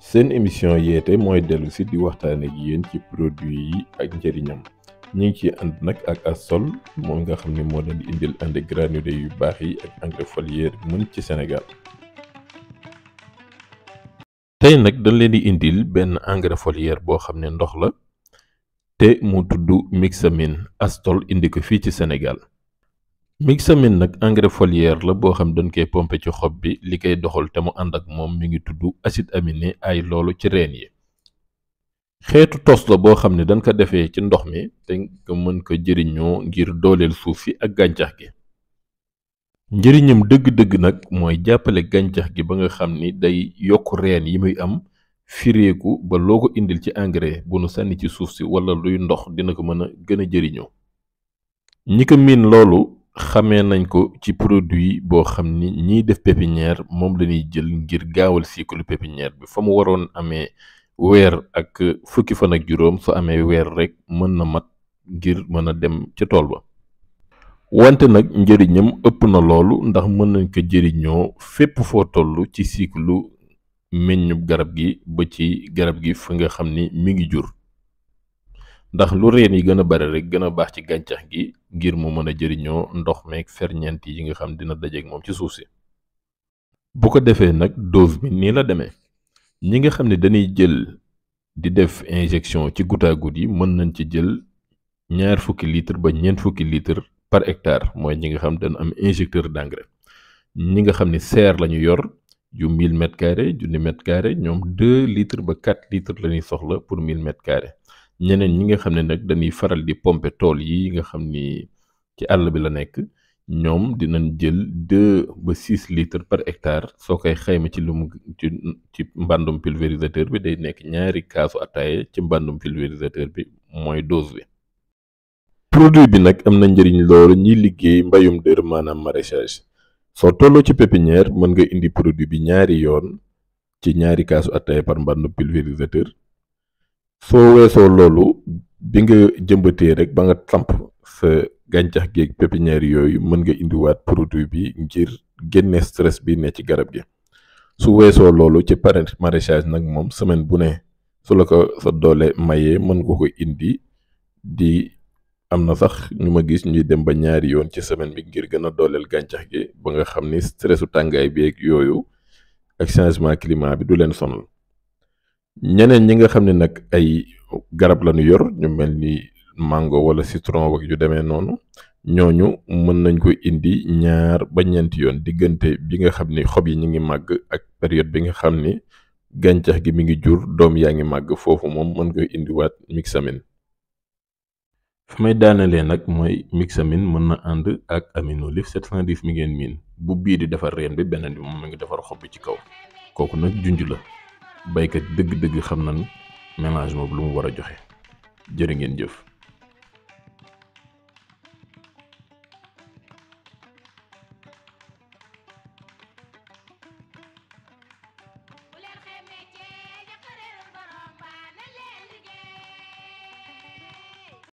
seen émission yeete mooy dellu si di waxtaan ak yéen ci produit yi ak njëriñam ñi ngi ci ànd nag ak Assol moom nga xam ne moo leen di indil engrais granulé yu baax yi ak engrais foliaire mën ci Sénégal. tey nag dañ leen di indil benn engrais foliaire boo xam ne ndox la te mu tudd Mixamine Assol indi ko fii ci Sénégal. Mixamine nag engrais foliaire la boo xam dañ koy pomper ci xob bi li koy doxal te mu ànd ak moom mi ngi tudd acide aminé ay loolu ci reen yi. xeetu tos la boo xam ne dañ ko defee ci ndox mi te nga mën ko jëriñoo ngir dooleel suuf si ak gàncax gi. njëriñam dëgg-dëgg nag mooy jàppale gàncax gi ba nga xam ni day yokk reen yi muy am fireeku ba loo ko indil ci engrais bu nu sànni ci suuf si wala luy ndox dina ko mën a gën a jëriñoo. ñi ko miin loolu xamee nañ ko ci produit boo xam ni ñiy def pépinière moom lañuy jël ngir gaawal cycle pépinière bi fa mu waroon amee weer ak fukki fan ak juróom su amee weer rek mën na mat ngir mën a dem ca tool ba. wante nag njëriñam ëpp na loolu ndax mën nañ ko jëriñoo fépp foo toll ci cycle meññub garab gi ba ci garab gi fa nga xam ni mi ngi jur. ndax lu reen yi gën a bare rek gën a baax ci gàncax gi ngir mu mën a jëriñoo ndox meeg ferñeent yi nga xam dina dajeek moom ci suuf si. bu ko defee nag dose bi nii la demee ñi nga xam ne dañuy jël di def injection ci goutte à goutte yi mën nañ ci jël 20 litres ba 40 litres par hectare mooy ñi nga xam dañ am injecteur d'engrais. ñi nga xam ne serre lañu yor yu 1000 mètres carrés junni mètres carrés ñoom 2 litres ba 4 litres lañuy soxla pour 1000 mètres carrés. ñeneen ñi nga xam ne nag dañuy faral di pomper tool yi nga xam ni ci àll bi la nekk ñoom dinañ jël 2 ba 6 litres par hectare soo koy xayma ci lu mu ci mbàndum pulvérisateur bi day nekk 2 kaasu ataaya ci mbàndum pulvérisateur bi mooy dose bi. produit bi nag am na njëriñ loolu ñiy liggéey mbayum dër maanaam maraîchage soo tolloo ci pépinière mën nga indi produit bi 2 yoon ci 2 kaasu ataaya par mbàndum pulvérisateur. soo weesoo loolu bi nga jëmbatee rek ba nga samp sa gàncax gi ak pépinière yooyu mën nga indiwaat produit bi ngir génne stress bi ne ci garab gi. su weesoo loolu ci maraîchage nag moom semaine bu ne su la ko sa doole mayee mën nga ko indi di am na sax ñu ma gis ñuy dem ba 2 yoon ci semaine bi ngir gën a dooleel gàncax gi ba nga xam ni stressu tàngaay bi ak yooyu ak changement climat bi du leen sonal. ñeneen ñi nga xam ne nag ay garab lañu yor ñu mel ni mango wala citron wak yu demee noonu ñooñu mën nañ ko indi 2 ba 4 yoon diggante bi nga xam ni xob yi ñu ngi màgg ak période bi nga xam ni gàncax gi mi ngi jur doom yaa ngi màgg foofu moom mën nga indiwaat Mixamine. fi may daanelee nag mooy Mixamine mën na ànd ak Aminolif 710 mi ngeen miin bu bii di defar reen bi beneen bi moom mi ngi defar xob bi ci kaw kooku nag junj la. baykat dëgg-dëgg xam nañ mélange boobu lu mu war a joxe jërë ngeen jëf.